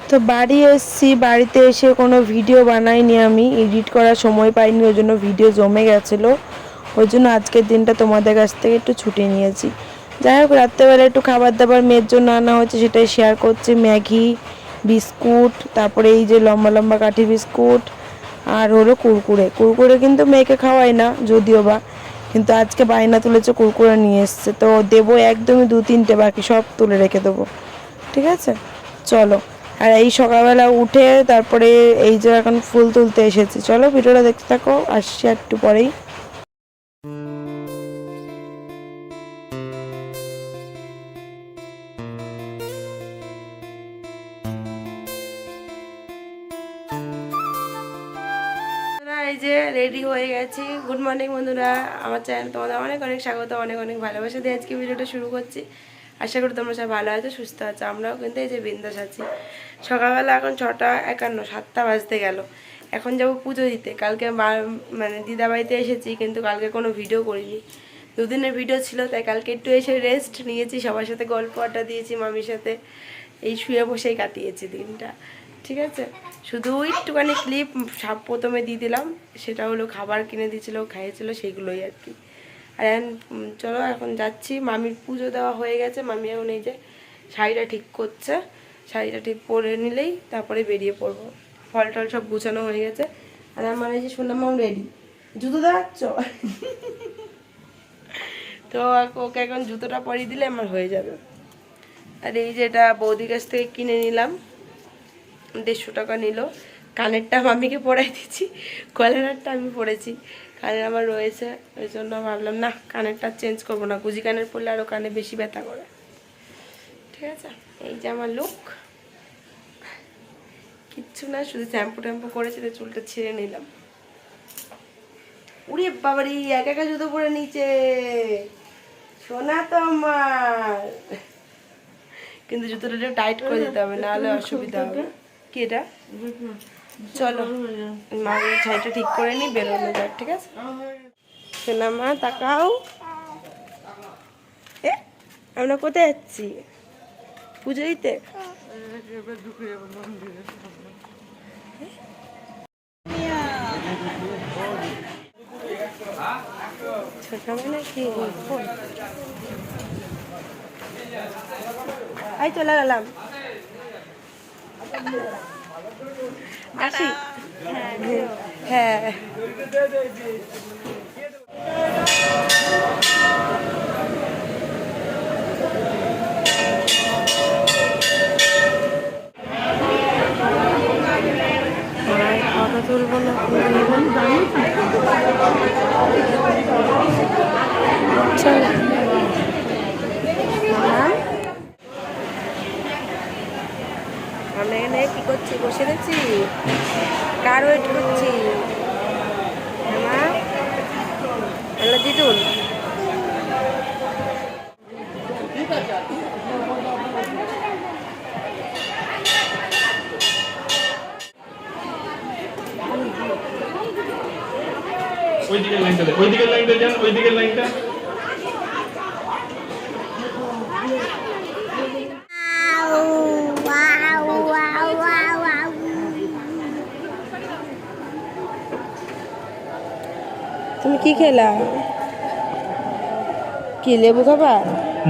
তো বাড়ি এসেছি, বাড়িতে এসে কোনো ভিডিও বানাইনি, আমি এডিট করার সময় পাইনি, ওই জন্য ভিডিও জমে গেছিলো, ওই জন্য আজকের দিনটা তোমাদের কাছ থেকে একটু ছুটি নিয়েছি। যাই হোক, রাত্রেবেলা একটু খাবার দাবার মেয়ের জন্য আনা হচ্ছে, সেটাই শেয়ার করছি। ম্যাগি, বিস্কুট, তারপরে এই যে লম্বা লম্বা কাঠি বিস্কুট, আর হলো কুরকুরে। কুরকুরে কিন্তু মেয়েকে খাওয়াই না যদিও বা, কিন্তু আজকে বায়না তুলেছে কুরকুরে নিয়ে এসছে, তো দেবো একদমই 2-3টে, বাকি সব তুলে রেখে দেবো। ঠিক আছে, চলো। আর এই সকালবেলা উঠে তারপরে এই যে এখন ফুল তুলতে এসেছি, চলো ভিডিওটা দেখতে থাকো, আসছি একটু পরেই। এই যে রেডি হয়ে গেছি। গুড মর্নিং বন্ধুরা, আমার চ্যানেল তোমাদের অনেক অনেক স্বাগত, অনেক অনেক ভালোবাসা দিয়ে আজকে ভিডিওটা শুরু করছি। আশা করি তোমরা সব ভালো আছো, সুস্থ আছো। আমরাও কিন্তু এই যে বিন্দাস আছি। সকালবেলা এখন 6:51, 7টা বাজতে গেল। এখন যাব পুজো দিতে। কালকে মানে দিদাবাড়িতে এসেছি, কিন্তু কালকে কোনো ভিডিও করিনি, দুদিনের ভিডিও ছিল, তাই কালকে একটু এসে রেস্ট নিয়েছি, সবার সাথে গল্প আড্ডা দিয়েছি, মামির সাথে এই শুয়ে বসেই কাটিয়েছি দিনটা। ঠিক আছে, শুধু একটুখানি ক্লিপ প্রথমে দিয়ে দিলাম, সেটা হলো খাবার কিনে দিয়েছিল, খাইয়েছিল, সেইগুলোই আর কি। আর চলো এখন যাচ্ছি। মামির পুজো দেওয়া হয়ে গেছে, মামি এখন এই যে শাড়িটা ঠিক করছে, শাড়িটা ঠিক পরে নিলেই তারপরে বেরিয়ে পড়বো। ফল টল সব গুছানো হয়ে গেছে। আর আমার এই যে শুনলাম রেডি, জুতো দেওয়াচ্ছ তো ওকে এখন জুতোটা পরিয়ে দিলে আমার হয়ে যাবে। আর এই যে এটা বৌদির কাছ থেকে কিনে নিলাম, 150 টাকা নিল। কানেরটা মামিকে পরাই দিচ্ছি, কলারটা আমি পরেছি, কানের আমার রয়েছে, ওই জন্য ভাবলাম না কানেরটা চেঞ্জ করবো না, গুজি কানের পরলে আরও কানে বেশি ব্যথা করে। ঠিক আছে, এই যে আমার লুক, কিচ্ছু না, শুধু শ্যাম্পু ট্যাম্পু করেছি, তো চুলটা ছিঁড়ে নিলাম। উড়ে বাবারি, একা একা জুতো পরে নিচে সোনা তো আমার, কিন্তু জুতোটা একটু টাইট করে দিতে হবে, নাহলে অসুবিধা হবে। কি এটা? চলো মায়ের ছাইটা ঠিক করে নি, বেরোনো যাক। ঠিক আছে সোনা মা, তাকাও। আমরা কোথায় যাচ্ছি? পুজো দিতে? ছোট মানে কি, এই চলে গেলাম, আসি। হ্যাঁ ফটো তুলবো না, আমরা এখানে কি করছি, বসে দেখছি, কার ওয়েট করছি? হ্যালো দিদুন, ওইদিকের লাইনটা দেখ, ওইদিকের লাইনটা যান, ওইদিকের লাইনটা। তুমি কি খেলা? কি লেবু খাবা?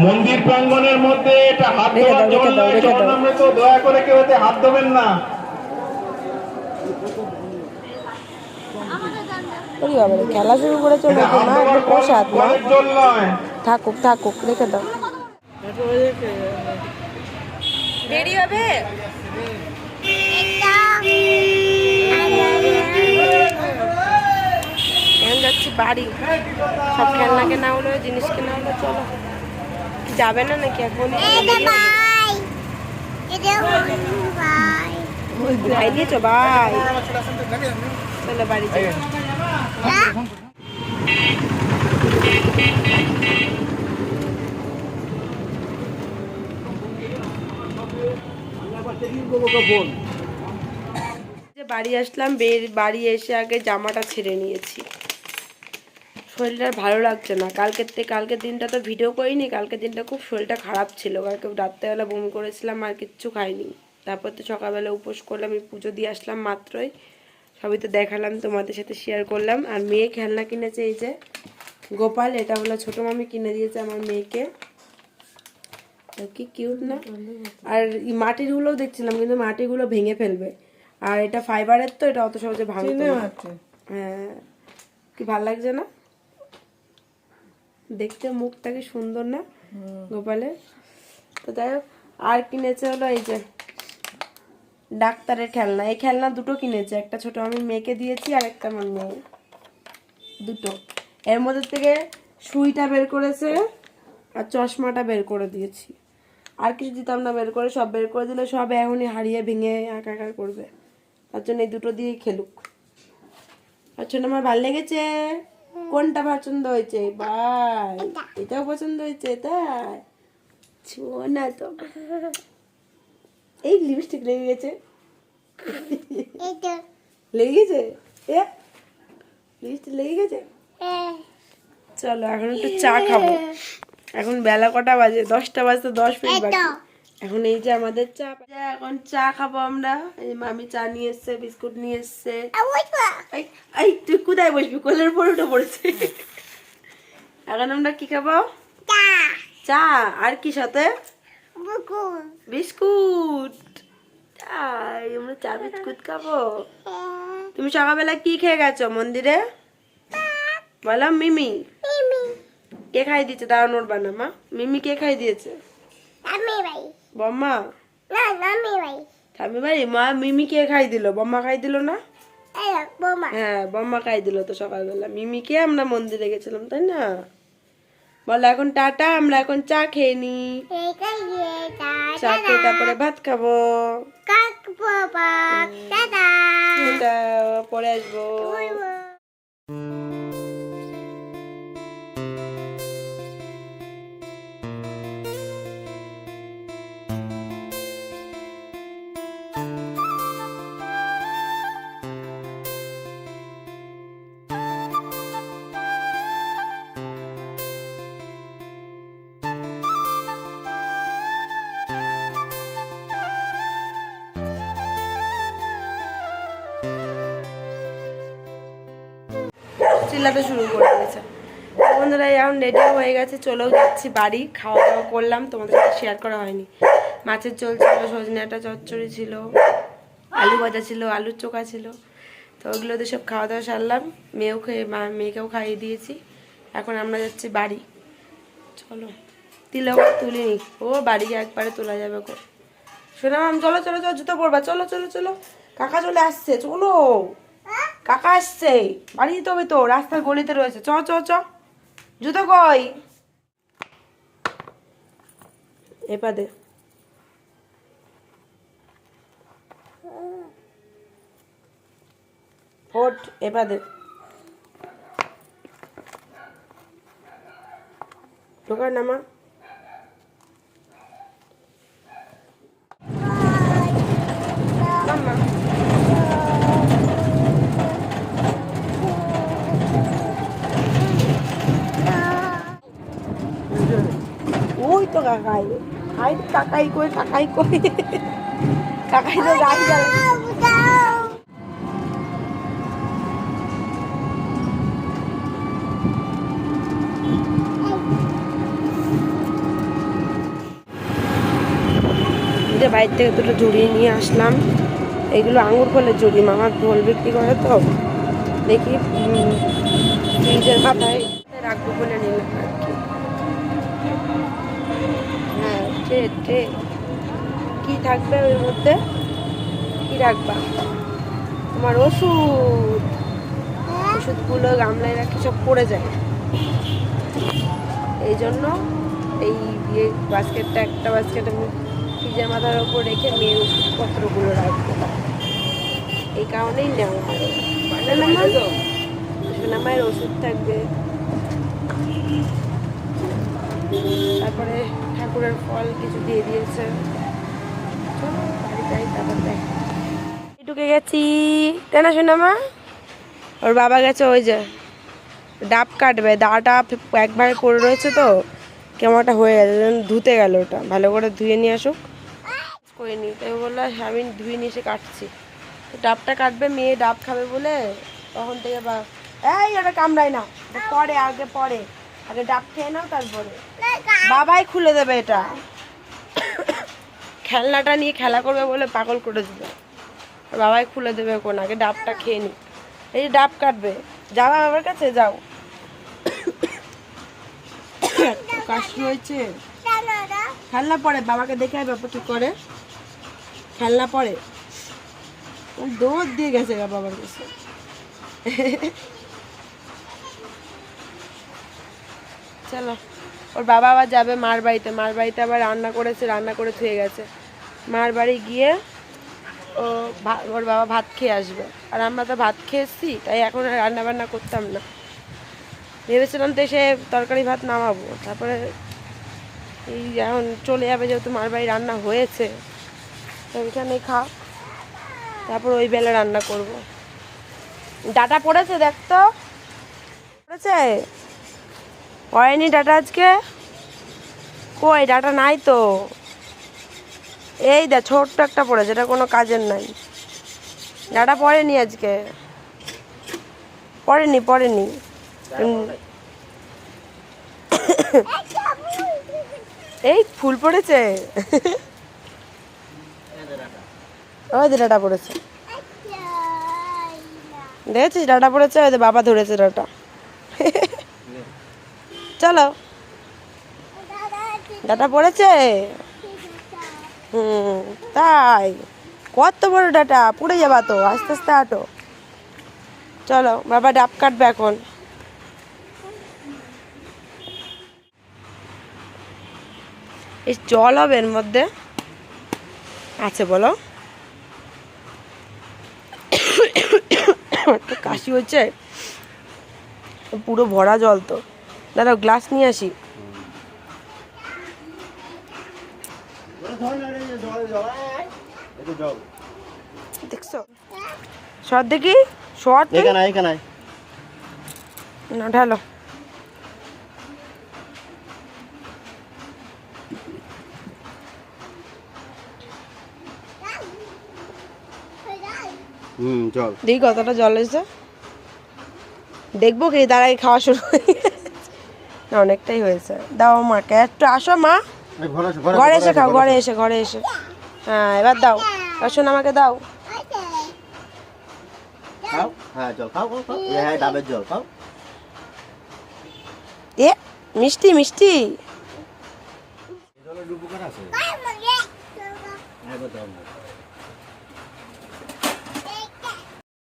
মন্দির প্রাঙ্গণের মধ্যে এটা হাত ধোয়ার জল নয়, জলামৃত, দয়া করে কেউ এতে হাত দেবেন না। খেলা শুরু করে চলে মা, একটু প্রসাদ মা, জল নয়, থাকুক থাকুক, রেখে দাও, দেরি হবে। এখন যাচ্ছি বাড়ি, সব খেলনা কেনা হলো, জিনিস কেনা হলো, চলো। যাবে না নাকি এখন? ভাই দিয়েছো ভাই, চলো বাড়ি যাই। বাড়ি আসলাম, বাড়ি এসে আগে জামাটা ছেড়ে নিয়েছি, শরীরটা ভালো লাগছে না। কালকের দিনটা তো ভিডিও করিনি, কালকের দিনটা খুব শরীরটা খারাপ ছিল, কালকে রাত্রেবেলা বমি করেছিলাম, আর কিচ্ছু খাইনি। তারপর তো সকালবেলা উপোস করলাম, আমি পুজো দিয়ে আসলাম মাত্রই, সবই তো দেখালাম, তোমাদের সাথে শেয়ার করলাম। আর মেয়ে খেলনা কিনেছে, এই যে গোপাল, এটা হলো ছোটো মামি কিনে দিয়েছে আমার মেয়েকে, কি কিউট না। আর এই মাটিরগুলোও দেখছিলাম, কিন্তু মাটিগুলো ভেঙে ফেলবে, আর এটা ফাইবারের তো, এটা অত সহজে ভাঙবে না। হ্যাঁ, কি ভাল লাগছে না দেখতে, মুখটা কি সুন্দর না গোপালের। তো যাই হোক, আর কিনেছে হলো এই যে ডাক্তারের খেলনা, এই খেলনা দুটো কিনেছে, একটা ছোট আমি মেয়েকে দিয়েছি আর একটা আমার মেয়ে, দুটো। এর মধ্যে থেকে সুইটা বের করেছে আর চশমাটা বের করে দিয়েছি, আর কিছু দিতাম না বের করে, সব বের করে দিলে সব এখনই হারিয়ে ভেঙে একাকার করবে, তার জন্য এই দুটো দিয়েই খেলুক। আচ্ছা, আমার ভালো লেগেছে। কোনটা পছন্দ হয়েছে ভাই? এটাও পছন্দ হয়েছে, তাই না? তো এই লিপস্টিক লেগে গেছে, লেগে গেছে, এ লিপস্টিক লেগে গেছে। চলো এখন একটু চা খাবো, এখন বেলা কটা বাজে? 10টা বাজতে 10 মিনিট বাকি। এখন এই যে আমাদের চা, এখন চা খাবো আমরা। এই মামি চা নিয়ে এসছে, বিস্কুট নিয়ে এসছে। এই তুই কোথায় বসবি? কোলের উপর উঠে পড়েছে। এখন আমরা কি খাবো? চা। আর কি সাথে? বিস্কুট। আমরা চা বিস্কুট খাবো। তুমি সকালবেলা কি খেয়ে গেছো মন্দিরে? বলো। মিমি কে খাই দিয়েছে? দাঁড়া, নড়বা না মা। মিমি কে খাই দিয়েছে? বম্মা। ঠামি ভাই। মা মিমি কে খাই দিল? বম্মা খাই দিল না? হ্যাঁ, বম্মা খাই দিল তো সকালবেলা। মিমিকে আমরা মন্দিরে গেছিলাম, তাই না? বলো এখন টাটা, আমরা এখন চা খেয়ে নি। চা খেয়ে তারপরে ভাত খাবো। পরে আসবো। চিল্লাতে শুরু করে দিয়েছে। বন্ধুরা এখন রেডি হয়ে গেছে, চলেও যাচ্ছি বাড়ি। খাওয়া দাওয়া করলাম, তোমাদের সাথে শেয়ার করা হয়নি। মাছের ঝোল ছিল, সজনে একটা চচ্চড়ি ছিল, আলু ভাজা ছিল, আলুর চোখা ছিল। তো ওগুলোতে সব খাওয়া দাওয়া সারলাম, মেয়েকেও খাইয়ে দিয়েছি। এখন আমরা যাচ্ছি বাড়ি। চলো, তিলক তুলিনি, ও বাড়ি একবারে তোলা যাবে গো। শোনা মাম, চলো চলো চলো, জুতো পরবা, চলো চলো চলো, কাকা চলে আসছে, চলো। কাকা আসছে, বাড়ি যেতে হবে তো, রাস্তার গলিতে রয়েছে। চ চ চ, জুতো কই? এপাদে ওঠ, এপাদে ঢোকার নামা। ওই তো কাকাই, হাই কাকাই কই, কাকাই কই, কাকাই তো গাড়ি চালাচ্ছে। বাইরে থেকে দুটো জড়িয়ে নিয়ে আসলাম, এগুলো আঙুর ফলের জড়ি, মামার ফল বিক্রি করে তো, দেখি ফ্রিজের মাথায় রাখবো বলে নিলাম আর কি। হ্যাঁ, ট্রে কি থাকবে ওর মধ্যে? কি রাখবা? তোমার ওষুধগুলো গামলায় রাখি, সব পড়ে যায়, এই জন্য এই বাস্কেটটা, একটা বাস্কেট আমি ফ্রিজের মাথার ওপর রেখে মেয়ের ওষুধপত্রগুলো রাখবো, এই কারণেই নেওয়া হয়। সোনামায়ের ওষুধ থাকবে, তারপরে ঠাকুরের ফল কিছু দিয়ে দিয়েছে। বাড়ি যাই, তারপর দেখ। ঢুকে গেছি, তাই না সোনামা? ওর বাবা গেছে ওই যে ডাব কাটবে, দাটা একবারে পড়ে রয়েছে তো, কেমনটা হয়ে গেছে, ধুতে গেল, ওটা ভালো করে ধুয়ে নিয়ে আসুক। করিনি, তাই ও বললো আমি ধুয়ে নিয়ে এসে কাটছি। তো ডাবটা কাটবে, মেয়ে ডাব খাবে বলে তখন থেকে এই ওটা কামড়ায় না, পরে আগে ডাব খেয়ে নাও তারপরে বাবাই খুলে দেবে। এটা খেলনাটা নিয়ে খেলা করবে বলে পাগল করে দিল, বাবাই খুলে দেবে কোন, আগে ডাবটা খেয়ে নি। এই যে ডাব কাটবে, যাবা বাবার কাছে যাও। কাশি হয়েছে, খেলনা পড়ে, বাবাকে দেখে বাবা কি করে, খেলনা পড়ে। দৌড় দিয়ে গেছে গা বাবার কাছে। চলো, ওর বাবা আবার যাবে মার বাড়িতে আবার রান্না করেছে, রান্না করে থুয়ে গেছে। মার বাড়ি গিয়ে ওর বাবা ভাত খেয়ে আসবে, আর আমরা তো ভাত খেয়ে এসছি, তাই এখন আর রান্না বান্না করতাম না। ভেবেছিলাম তো এসে তরকারি ভাত নামাবো, তারপরে এই এখন চলে যাবে, যেহেতু মার বাড়ি রান্না হয়েছে তো ওইখানে খাও, তারপর ওই বেলা রান্না করব। ডাটা পড়েছে, দেখ তো পড়েছে, পড়েনি ডাটা আজকে, কই ডাটা নাই তো, এই দেখ ছোট্ট একটা পড়েছে, এটা কোনো কাজের নাই, ডাটা পড়েনি আজকে, পড়েনি। এই ফুল পড়েছে, ওই যে ডাটা পড়েছে, দেখেছিস ডাটা পড়েছে, ওই যে বাবা ধরেছে ডাটা। চলো, ডাটা পড়েছে, তাই কত বড় ডাটা, পড়ে যাবা তো, আস্তে আস্তে হাঁটো। চলো, বাবা ডাব কাটবে এখন। এই জল হবে এর মধ্যে আছে, বলো একটু কাশি হচ্ছে, পুরো ভরা জল তো, দাদা গ্লাস নিয়ে আসি। দেখছো সর দেখি, সর না ঢালো। দেখি কতটা জল এসে, দেখবো কি তার আগে খাওয়া শুরু না, অনেকটাই হয়েছে। দাও মাকে একটু, আসো মা, ঘরে এসে খাও, ঘরে এসে হ্যাঁ এবার দাও, শোন আমাকে দাও। এ মিষ্টি মিষ্টি,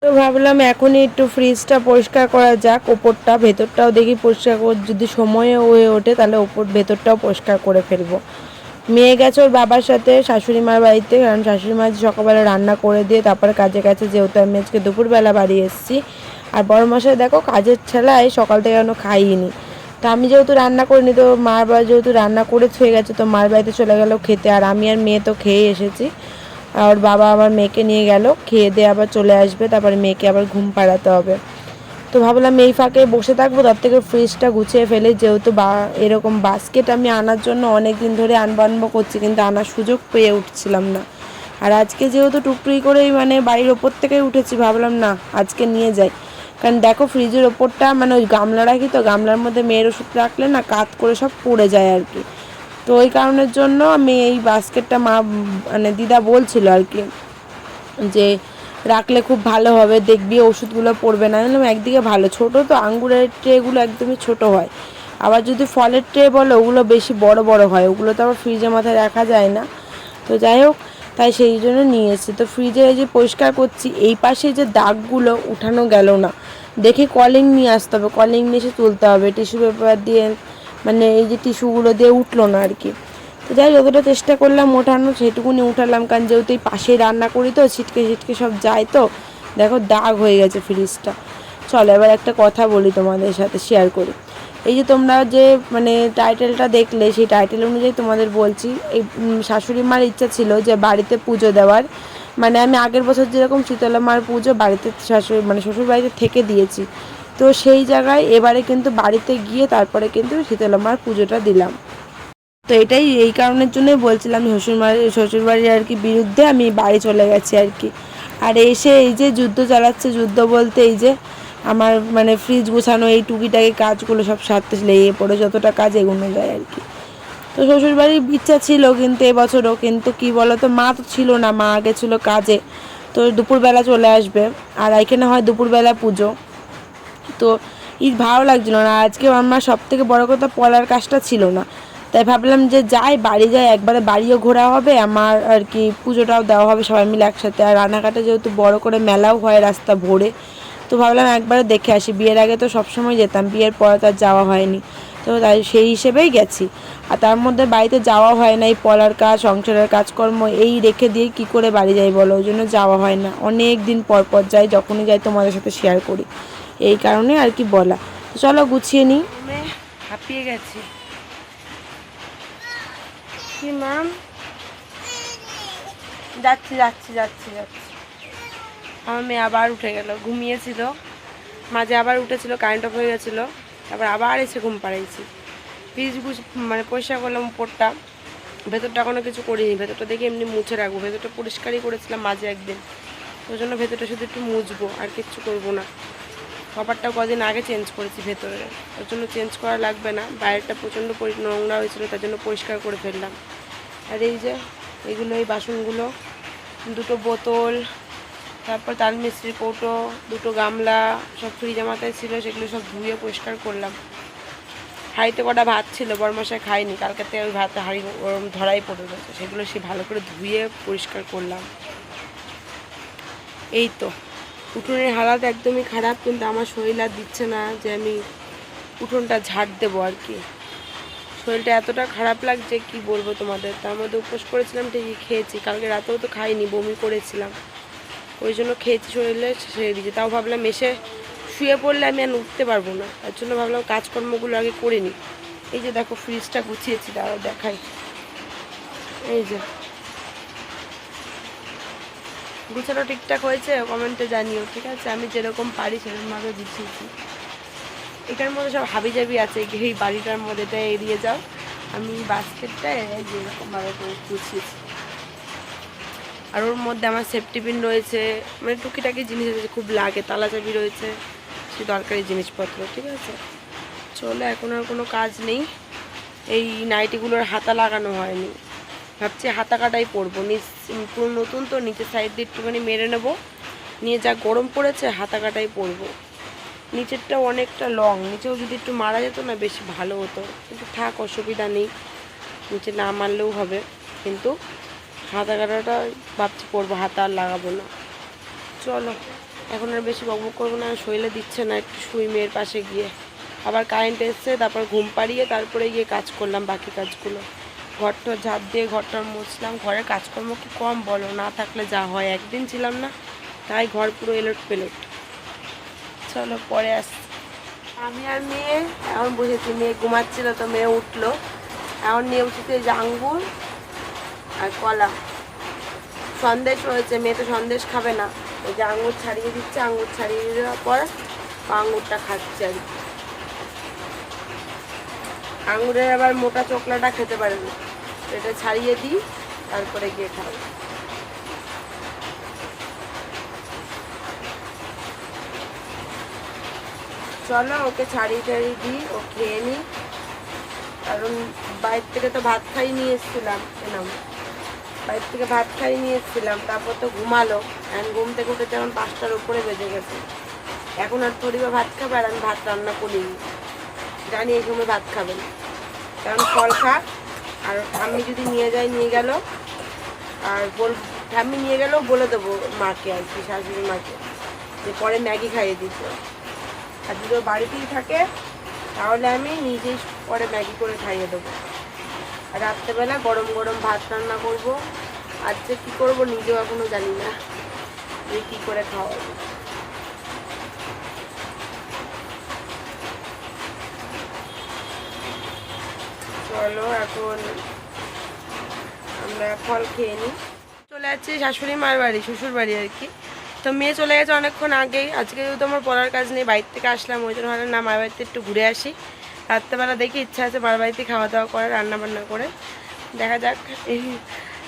তো ভাবলাম এখনই একটু ফ্রিজটা পরিষ্কার করা যাক, ওপরটা ভেতরটাও দেখি পরিষ্কার করে, যদি সময়ে হয়ে ওঠে তাহলে ওপর ভেতরটাও পরিষ্কার করে ফেলবো। মেয়ে গেছে ওর বাবার সাথে শাশুড়ি মার বাড়িতে, কারণ শাশুড়ি মা সকালবেলা রান্না করে দিয়ে তারপরে কাজে গেছে, যেহেতু আমি আজকে দুপুরবেলা বাড়ি এসেছি। আর বড় মশাই দেখো কাজের ছেলায় সকাল থেকে এখনো খাইনি, তো আমি যেহেতু রান্না করিনি, তো মার বাড়ি যেহেতু রান্না করে ছুঁয়ে গেছে, তো মার বাড়িতে চলে গেল খেতে, আর আমি আর মেয়ে তো খেয়ে এসেছি। আর বাবা আবার মেয়েকে নিয়ে গেল, খেয়ে দিয়ে আবার চলে আসবে, তারপরে মেয়েকে আবার ঘুম পাড়াতে হবে। তো ভাবলাম এই ফাঁকে বসে থাকবো, তার থেকে ফ্রিজটা গুছিয়ে ফেলে, যেহেতু এরকম বাস্কেট আমি আনার জন্য অনেক দিন ধরে আনবো করছি, কিন্তু আনার সুযোগ পেয়ে উঠছিলাম না। আর আজকে যেহেতু টুকটুকি করেই মানে বাড়ির ওপর থেকেই উঠেছি, ভাবলাম না আজকে নিয়ে যাই, কারণ দেখো ফ্রিজের ওপরটা মানে ওই গামলা রাখি, তো গামলার মধ্যে মেয়ের ওষুধ রাখলে না কাত করে সব পড়ে যায় আর কি। তো ওই কারণের জন্য আমি এই বাস্কেটটা মানে দিদা বলছিল আর কি, যে রাখলে খুব ভালো হবে, দেখবি ওষুধগুলো পড়বে না। একদিকে ভালো, ছোট তো আঙ্গুরের ট্রেগুলো একদমই ছোট হয়, আবার যদি ফলের ট্রে বলো ওগুলো বেশি বড় বড় হয়, ওগুলো তো আবার ফ্রিজের মাথায় রাখা যায় না। তো যাই হোক, তাই সেই জন্য নিয়ে এসেছি। তো ফ্রিজে এই যে পরিষ্কার করছি, এই পাশে যে দাগগুলো উঠানো গেল না, দেখি কলিং নিয়ে আসতে হবে, কলিং নিয়ে এসে তুলতে হবে, টিস্যু পেপার দিয়ে, মানে এই যে টিস্যুগুলো দিয়ে উঠলো না আর কি। তো যাই যতটা চেষ্টা করলাম ওঠানো, সেটুকুনি উঠালাম, কারণ যেহেতু এই পাশেই রান্না করি তো ছিটকে ছিটকে সব যায়, তো দেখো দাগ হয়ে গেছে ফ্রিজটা। চলো এবার একটা কথা বলি, তোমাদের সাথে শেয়ার করি। এই যে তোমরা যে মানে টাইটেলটা দেখলে, সেই টাইটেল অনুযায়ী তোমাদের বলছি, এই শাশুড়ি মার ইচ্ছা ছিল যে বাড়িতে পুজো দেওয়ার, মানে আমি আগের বছর যেরকম শীতলা মার পুজো বাড়িতে মানে শ্বশুর বাড়িতে থেকে দিয়েছি, তো সেই জায়গায় এবারে কিন্তু বাড়িতে গিয়ে তারপরে কিন্তু শীতলা মার পুজোটা দিলাম। তো এটাই এই কারণের জন্যই বলছিলাম শ্বশুরবাড়ির আর কি বিরুদ্ধে আমি বাড়ি চলে গেছি আর কি। আর এসে এই যে যুদ্ধ চালাচ্ছে, যুদ্ধ বলতে এই যে আমার মানে ফ্রিজ গুছানো, এই টুকিটাকি কাজগুলো সব সারতে লেগে পড়ে, যতটা কাজ এগোনো যায় আর কি। তো শ্বশুরবাড়ির ইচ্ছা ছিল কিন্তু এবছরও, কিন্তু কি বলো তো, মা তো ছিল না, মা গেছিলো কাজে, তো দুপুরবেলা চলে আসবে। আর এখানে হয় দুপুরবেলা পুজো, তো ভালো লাগছিলো না। আজকে আমার সব থেকে বড়ো কথা পলার কাজটা ছিল না, তাই ভাবলাম যে যাই, বাড়ি যাই, একবারে বাড়িও ঘোরা হবে আমার আর কি, পুজোটাও দেওয়া হবে সবাই মিলে একসাথে। আর রানাঘাটে যেহেতু বড় করে মেলাও হয় রাস্তা ভোরে, তো ভাবলাম একবারে দেখে আসি। বিয়ের আগে তো সবসময় যেতাম, বিয়ের পরে তো আর যাওয়া হয়নি, তো তাই সেই হিসেবেই গেছি। আর তার মধ্যে বাড়িতে যাওয়া হয় না, এই পলার কাজ, সংসারের কাজকর্ম এই রেখে দিয়ে কি করে বাড়ি যাই বলো, ওই জন্য যাওয়া হয় না। অনেক দিন পর পর যাই, যখনই যাই তোমাদের সাথে শেয়ার করি, এই কারণে আর কি বলা। তো চলো গুছিয়ে নিই। আমি হাঁপিয়ে গেছি। কি ম্যাম? যাচ্ছি যাচ্ছি যাচ্ছি যাচ্ছি। আমার মেয়ে আবার উঠে গেল, ঘুমিয়েছিল মাঝে, আবার উঠেছিল, কারেন্ট অফ হয়ে গেছিলো, তারপর আবার এসে ঘুম পাড়াইছি। ফ্রিজ মানে পরিষ্কার করলাম উপরটা, ভেতরটা এখনও কিছু করিনি। ভেতরটা দেখে এমনি মুছে রাখবো, ভেতরটা পরিষ্কারই করেছিলাম মাঝে একদিন, ওই জন্য ভেতরটা শুধু একটু মুছবো, আর কিচ্ছু করবো না। কভারটা কদিন আগে চেঞ্জ করেছি ভেতরে, ওর জন্য চেঞ্জ করা লাগবে না। বাইরেটা প্রচণ্ড নোংরা হয়েছিল, তার জন্য পরিষ্কার করে ফেললাম। আর এই যে এগুলো, এই বাসনগুলো, দুটো বোতল, তারপর তাল মিস্ত্রির কৌটো, দুটো গামলা, সব ফ্রিজে মাথায় ছিল, সেগুলো সব ধুয়ে পরিষ্কার করলাম। হাঁড়িতে কটা ভাত ছিল, বড়মশাই খাইনি, কালকে থেকে ওই ভাতে হাঁড়ি ওরম ধরাই পড়ে গেছে, সেগুলো সে ভালো করে ধুয়ে পরিষ্কার করলাম। এই তো, উঠোনের হালাত একদমই খারাপ, কিন্তু আমার শরীর আর দিচ্ছে না যে আমি উঠোনটা ঝাড় দেবো আর কি। শরীরটা এতটা খারাপ লাগছে কি বলবো তোমাদের। তার মধ্যে উপোস করেছিলাম ঠিকই, খেয়েছি, কালকে রাতেও তো খাইনি, বমি করেছিলাম, ওই জন্য খেয়েছি, শরীরে ছেড়ে দিয়েছি। তাও ভাবলাম এসে শুয়ে পড়লে আমি আর উঠতে পারবো না, তার জন্য ভাবলাম কাজকর্মগুলো আগে করে নিই। এই যে দেখো ফ্রিজটা গুছিয়েছি, তারাও দেখাই। এই যে গুছানো ঠিকঠাক হয়েছে কমেন্টে জানিও, ঠিক আছে? আমি যেরকম পারি সেরকমভাবে গুছিয়েছি। এটার মধ্যে সব হাবিজাবি আছে, এই বাড়িটার মধ্যে, এটা এড়িয়ে যাও। আমি বাস্কেটটা এরকমভাবে করে গুছিয়েছি। আর ওর মধ্যে আমার সেফটি পিন রয়েছে, মানে টুকিটাকি জিনিস আছে, খুব লাগে, তালা চাবি রয়েছে, সে দরকারি জিনিসপত্র, ঠিক আছে? চলো, এখন আর কোনো কাজ নেই। এই নাইটিগুলোর হাতা লাগানো হয়নি, ভাবছি হাতা কাটাই পরবো। পুরো নতুন তো, নিচের সাইড দিয়ে একটুখানি মেরে নেবো, নিয়ে যা গরম পড়েছে হাতা কাটাই পরবো। নিচেরটাও অনেকটা লং, নিচেও যদি একটু মারা যেত না বেশি ভালো হতো, কিন্তু থাক, অসুবিধা নেই, নিচে না মারলেও হবে। কিন্তু হাতা কাটাটা ভাবছি পরবো, হাতা আর লাগাবো না। চলো, এখন আর বেশি বকবক করবো না, শরীরে দিচ্ছে না, একটু শুই মেয়ের পাশে গিয়ে। আবার কারেন্ট এসছে, তারপর ঘুম পাড়িয়ে তারপরে গিয়ে কাজ করলাম বাকি কাজগুলো। ঘরটা ঝাঁপ দিয়ে ঘরটা মুছলাম। ঘরের কাজকর্ম কি কম বলো, না থাকলে যা হয়। একদিন ছিলাম না, তাই ঘর পুরো এলোট পেলোট। চলো পরে আসছি। আমি আর মেয়ে এখন বসেছি, মেয়ে ঘুমাচ্ছিল, তো মেয়ে উঠলো, এখন নিয়ে উঠেছে যে আঙ্গুর আর কলা। সন্দেশ রয়েছে, মেয়ে তো সন্দেশ খাবে না, এই যে আঙ্গুর ছাড়িয়ে দিচ্ছে, আঙ্গুর ছাড়িয়ে দেওয়ার পর আঙ্গুরটা খাচ্ছে আর কি। আঙ্গুরের আবার মোটা চোকলাটা খেতে পারে না, এটা ছাড়িয়ে দিই, তারপরে গিয়ে খাবো। চলো ওকে ছাড়িয়ে টাড়িয়ে দিই, ও খেয়ে নিই, কারণ বাইর থেকে তো ভাত খাই নিয়ে এসেছিলাম, এলাম বাইর থেকে ভাত খাই নিয়ে এসেছিলাম, তারপর তো ঘুমালো। এখন ঘুম থেকে উঠে যেমন 5টার উপরে বেজে গেছে, এখন আর থোড়ি বা ভাত খাবে, আর আমি ভাত রান্না করিনি, জানি এই সময় ভাত খাবে না, কারণ ফল খাক। আর আমি যদি নিয়ে যাই, নিয়ে গেল, আর আমি নিয়ে গেলেও বলে দেবো মাকে আর কি, শাশুড়ি মাকে, যে পরে ম্যাগি খাইয়ে দিতে। আর যদি ও বাড়িতেই থাকে তাহলে আমি নিজেই পরে ম্যাগি করে খাইয়ে দেবো। আর রাত্রেবেলা গরম গরম ভাত রান্না করবো, আর যে কী করবো নিজেও এখনও জানি না যে কী করে খাওয়াবো। চলো এখন আমরা ফল খেয়ে নিই। চলে যাচ্ছি শাশুড়ি মার বাড়ি, শ্বশুর বাড়ি আর কি। তো মেয়ে চলে গেছে অনেকক্ষণ আগেই। আজকে যেহেতু আমার পড়ার কাজ নেই, বাইরে থেকে আসলাম, ওই জন্য ভাবলাম না মায়ের বাড়িতে একটু ঘুরে আসি। রাত্রেবেলা দেখি ইচ্ছা আছে মার বাড়িতে খাওয়া দাওয়া করে রান্না বান্না করে দেখা যাক।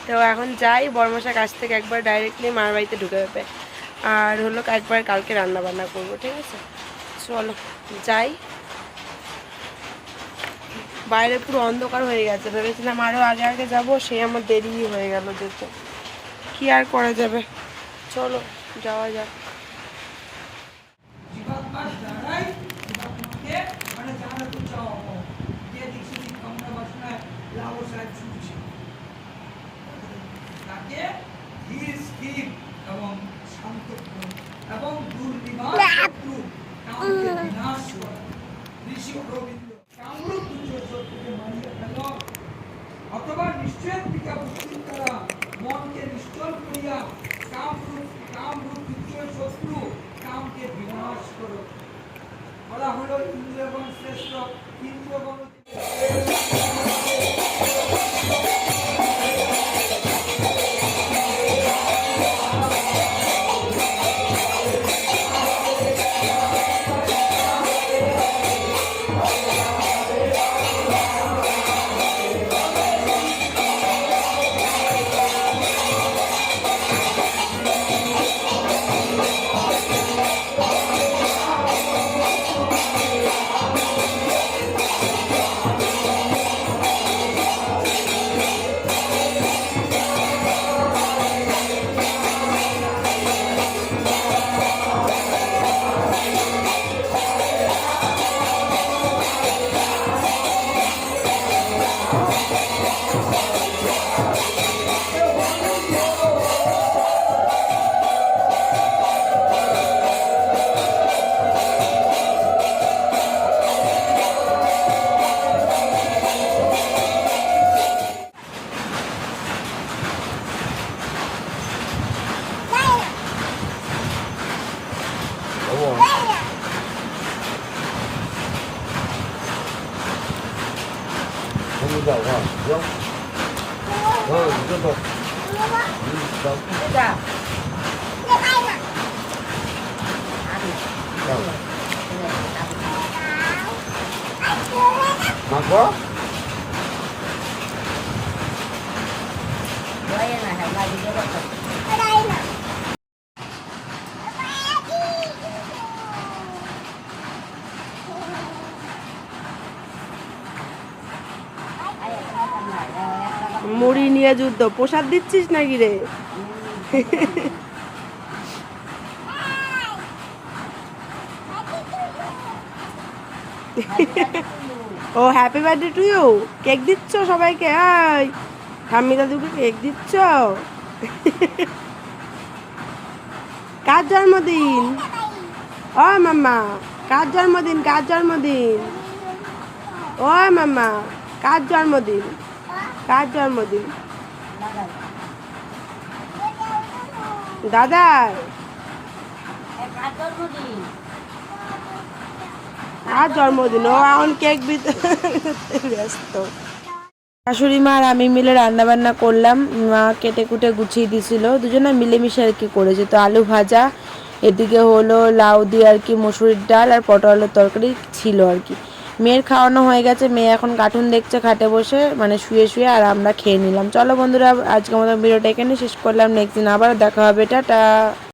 তো এখন যাই, বড়মশা কাছ থেকে একবার ডাইরেক্টলি মার বাড়িতে ঢুকে যাবে, আর হলো একবার কালকে রান্না বান্না করবো, ঠিক আছে। চলো যাই। বাইরে পুরো অন্ধকার হয়ে গেছে, ভেবেছিলাম আরও আগে আগে যাবো, সে আমার দেরি হয়ে গেল যেতে, কি আর করা যাবে, চলো যাওয়া যাক। এবং শান্ত এবং দুর্নিবার শত্রু কামকে বিনাশ করা। ঋষি গোবিন্দ কামরূপ দুর্যোগ শত্রুকে মারিয়া ফেল, অথবা নিশ্চয়ের দিকে উপস্থিত করা মনকে নিশ্চল করিয়া কামরূপ দুর্যোগ শত্রু কামকে বিনাশ করো। বলা হলো ইন্দ্রগণ শ্রেষ্ঠ, ইন্দ্রগণ মুড়ি নিয়ে যুদ্ধ, প্রসাদ দিচ্ছিস নাকি রে? ও happy birthday to you, cake দিচ্ছ সবাইকে? এই ঠাম্মি দাদুকে কেক দিচ্ছ? কার জন্মদিন? ও মাম্মা কার জন্মদিন? কার জন্মদিন? ও মাম্মা কার জন্মদিন? কার জন্মদিন? দাদার। আর জন্মদিন, ও এখন কেক ব্যস্ত। শাশুড়ি মা আর আমি মিলে রান্না বান্না করলাম, মা কেটে কুটে গুছিয়ে দিছিল, দুজনে মিলেমিশে আর কি করেছে। তো আলু ভাজা, এদিকে হলো লাউ দিয়ে আর কি মসুরির ডাল, আর পটলের তরকারি ছিল আর কি। মেয়ের খাওয়ানো হয়ে গেছে, মেয়ে এখন কার্টুন দেখছে খাটে বসে, মানে শুয়ে শুয়ে, আর আমরা খেয়ে নিলাম। চলো বন্ধুরা, আজকের মতো ভিডিওটা এখানে শেষ করলাম, নেক্সট দিন আবার দেখা হবে, টাটা।